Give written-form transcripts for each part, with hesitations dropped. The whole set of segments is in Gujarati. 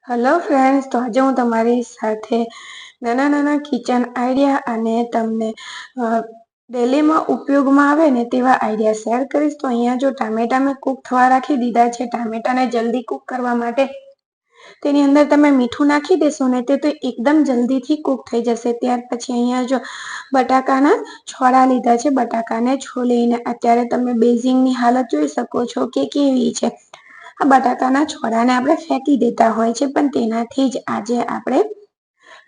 હેલો ફ્રેન્ડ્સ, તો આજે હું તમારી સાથે નાના નાના કિચન આઈડિયા અને તમને ડેલીમાં ઉપયોગમાં આવે ને તેવા આઈડિયા શેર કરીશ. તો અહીંયા જો ટામેટા મેં કૂક થવા રાખી દીધા છે. ટામેટાને જલ્દી કૂક કરવા માટે તેની અંદર તમે મીઠું નાખી દેશો ને તો એકદમ જલ્દીથી કૂક થઈ જશે. ત્યાર પછી અહીંયા જો બટાકાના છોડા લીધા છે. બટાકાને છોલીને અત્યારે તમે બેઝિંગની હાલત જોઈ શકો છો કે કેવી છે. આ બટાકાના છોડાને આપણે ફેંકી દેતા હોય છે, પણ તેનાથી જ આજે આપણે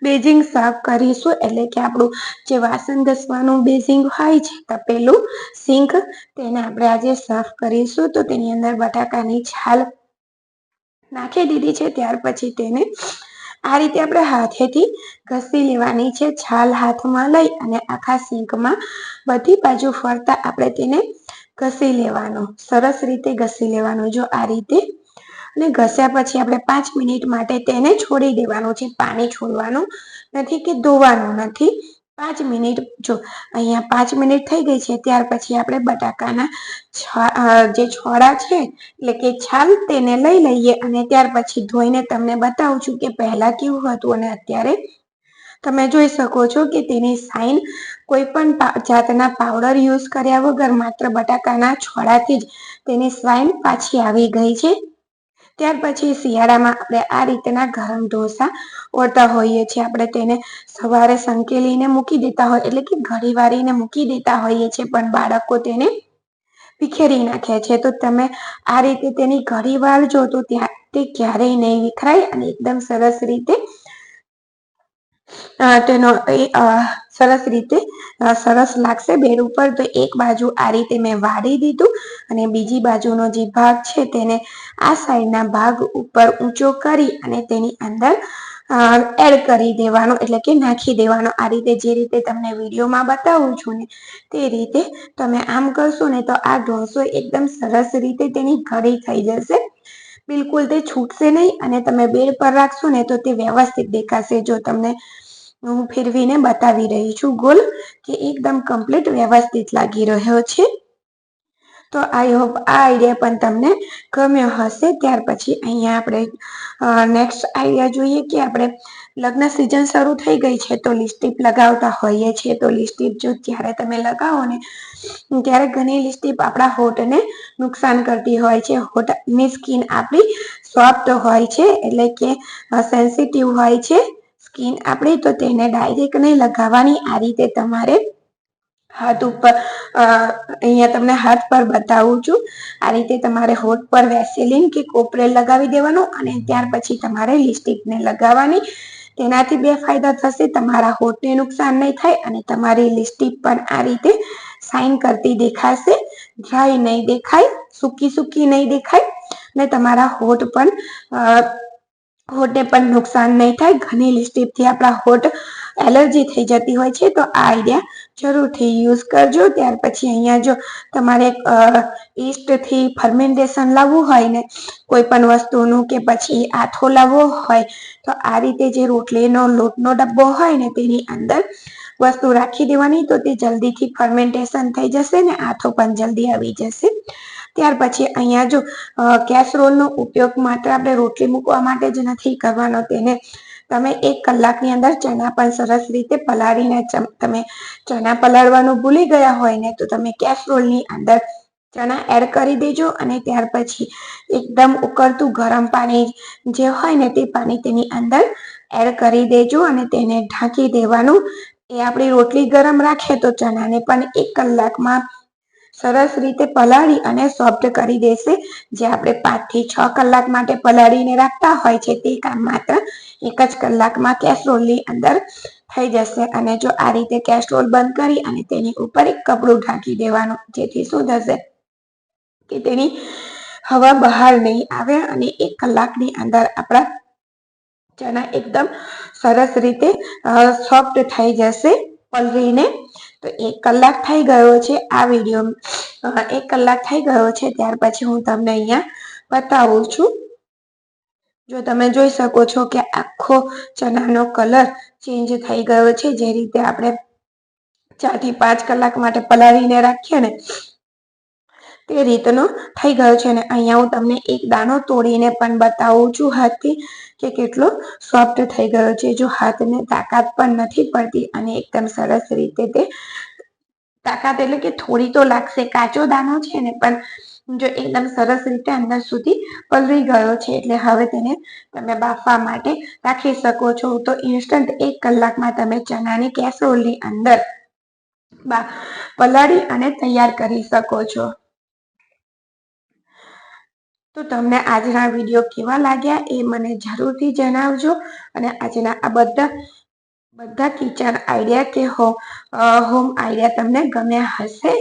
બેઝિંગ સાફ કરીશું. એટલે કે આપણું જે વાસણ ઘસવાનું બેઝિંગ હોય છે, તપેલું સિંક, તેને આપણે આજે સાફ કરીશું. તો તેની અંદર બટાકાની છાલ નાખી દીધી છે. ત્યાર પછી તેને આ રીતે આપણે હાથેથી ઘસી લેવાની છે. છાલ હાથમાં લઈ અને આખા સિંકમાં બધી બાજુ ફરતા આપણે તેને ઘસી લેવાનો, સરસ રીતે ઘસી લેવાનો. જો આ રીતે અને ઘસ્યા પછી આપણે 5 મિનિટ માટે તેને છોડી દેવાનું છે. પાણી છોડવાનું નથી કે ધોવાનું નથી. 5 મિનિટ, જો અહીંયા 5 મિનિટ થઈ ગઈ છે. ત્યાર પછી આપણે બટાકાના જે છોડા છે એટલે કે છાલ, તેને લઈ લઈએ અને ત્યાર પછી ધોઈને તમને બતાવું છું કે પહેલા કેવું હતું અને અત્યારે. તમે જોઈ શકો છો કે તેની સાઈન કોઈ પણ જાતના પાવડર યુઝ કર્યા વગર માત્ર બટાકાના છોડાથી જ તેની સ્વાઈન પાછી આવી ગઈ છે. ત્યાર પછી શિયાળામાં આપણે આ રીતના ગરમ ઢોસા ઓળતા હોઈએ છીએ. આપણે તેને સવારે સંકેલીને મૂકી દેતા હોય, એટલે કે ઘડી વારીને મૂકી દેતા હોઈએ છીએ, પણ બાળકો તેને વિખેરી નાખે છે. તો તમે આ રીતે તેની ઘડી વાળજો તો તે ક્યારેય નહીં વિખરાય અને એકદમ સરસ રીતે સરસ લાગશે બેડ ઉપર. તો એક બાજુ આ રીતે મેં વાળી દીધું અને બીજી બાજુનો જે ભાગ છે તેને આ સાઈડના ભાગ ઉપર ઊંચો કરી અને તેની અંદર એડ કરી દેવાનો, એટલે કે નાખી દેવાનો. આ રીતે જે રીતે તમને વિડીયોમાં બતાવું છું ને તે રીતે તમે આમ કરશો ને તો આ ઢોસો એકદમ સરસ રીતે તેની ઘડી થઈ જશે. બિલકુલ તે છૂટશે નહીં અને તમે બેડ પર રાખશો ને તો તે વ્યવસ્થિત દેખાશે. જો તમને હું ફેરવીને બતાવી રહી છું ગોલ, કે એકદમ કમ્પ્લીટ વ્યવસ્થિત લાગી રહ્યો છે. તો આઈ હોપ આ આઈડિયા પણ તમને ગમ્યો હશે. ત્યાર પછી અહીંયા આપણે નેક્સ્ટ આઈડિયા જોઈએ કે આપણે લગ્ન સિઝન શરૂ થઈ ગઈ છે તો લિપસ્ટિક લગાવતા હોઈએ છીએ. તો લિપસ્ટિક જો ત્યારે તમે લગાવો ને ત્યારે ઘણી લિપસ્ટિક આપણા હોઠને નુકસાન કરતી હોય છે. હોઠની સ્કિન આપણી સોફ્ટ હોય છે, એટલે કે સેન્સિટિવ હોય છે સ્કિન આપણી. તો તેને ડાયરેક્ટ નહીં લગાવવાની. આ રીતે તમારે હાથ ઉપર, અહીંયા તમને હાથ પર બતાવું છું, આ રીતે તમારે હોઠ પર વેસેલિન કે કોપરેલ લગાવી દેવાનું અને ત્યાર પછી તમારે લિપસ્ટિકને લગાવવાની. તેનાથી 2 ફાયદા થશે. તમારા હોઠને નુકસાન નહીં થાય અને તમારી લિપસ્ટિક પણ આ રીતે શાઇન કરતી દેખાશે. ડ્રાય નહીં દેખાય, સૂકી નહીં દેખાય ને તમારા હોઠને પણ નુકસાન નહીં થાય. ઘણી લિપસ્ટિકથી આપણા હોઠ એલર્જી થઈ જતી હોય છે. તો આ આઈડિયા જરૂરથી યુઝ કરજો. ત્યાર પછી અહીંયા જો તમારે ઈસ્ટથી ફર્મેન્ટેશન લાવવું હોય ને કોઈ પણ વસ્તુનું, કે પછી આથો લાવવો હોય, તો આ રીતે જે રોટલીનો લોટનો ડબ્બો હોય ને તેની અંદર વસ્તુ રાખી દેવાની. તો તે જલ્દીથી ફર્મેન્ટેશન થઈ જશે ને આથો પણ જલ્દી આવી જશે. ત્યાર પછી અહીંયા જો કેસરોલનો ઉપયોગ માત્ર આપણે રોટલી મૂકવા માટે જ નથી કરવાનો. તેને તમે 1 કલાકની અંદર ચણા પણ સરસ રીતે પલાળીને, તમે ચણા પલાળવાનું ભૂલી ગયા હોય ને તો તમે કેસરોલની અંદર ચણા એડ કરી દેજો અને ત્યાર પછી એકદમ ઉકળતું ગરમ પાણી જે હોય ને તે પાણી તેની અંદર એડ કરી દેજો અને તેને ઢાંકી દેવાનું. એ આપણી રોટલી ગરમ રાખે તો ચણાને પણ 1 કલાકમાં સરસ રીતે પલાળી અને સોફ્ટ કરી દેશે. જે આપણે 5 થી 6 કલાક માટે પલાળીને રાખતા હોય છે તે કામ માત્ર 1 જ કલાકમાં કેસરોલની અંદર થઈ જશે. અને જો આ રીતે કેસરોલ બંધ કરી અને તેની ઉપર એક કપડું ઢાંકી દેવાનું, જેથી શું થશે કે તેની હવા બહાર નહીં આવે અને 1 કલાકની અંદર આપણા ચણા એકદમ સરસ રીતે સોફ્ટ થઈ જશે પલળીને. તો 1 કલાક થઈ ગયો છે. આ વિડીયો 1 કલાક થઈ ગયો છે. ત્યાર પછી હું તમને અહીંયા બતાવું છું. જો તમે જોઈ શકો છો કે આખો ચણાનો કલર ચેન્જ થઈ ગયો છે. જે રીતે આપણે 4 થી 5 કલાક માટે પલાળીને રાખીએ ને તે રીતનો થઈ ગયો છે. અને અહીંયા હું તમને એક દાણો તોડીને પણ બતાવું છું હાથથી કે કેટલો સોફ્ટ થઈ ગયો છે. જો હાથને તાકાત પણ નથી પડતી અને એકદમ સરસ રીતે તે તાકાત એટલે કે થોડી તો લાગશે, કાચો દાણો છે ને પણ જો એકદમ સરસ રીતે અંદર સુધી પલળી ગયો છે. એટલે હવે તેને તમે બાફવા માટે રાખી શકો છો. તો ઇન્સ્ટન્ટ 1 કલાકમાં તમે ચણાની કેસરોલની અંદર પલાળી અને તૈયાર કરી શકો છો. તો તમને આજના વિડીયો કેવા લાગ્યા એ મને જરૂરથી જણાવજો. અને આજના આ બધા કિચન આઈડિયા કે હોમ આઈડિયા તમને ગમ્યા હશે.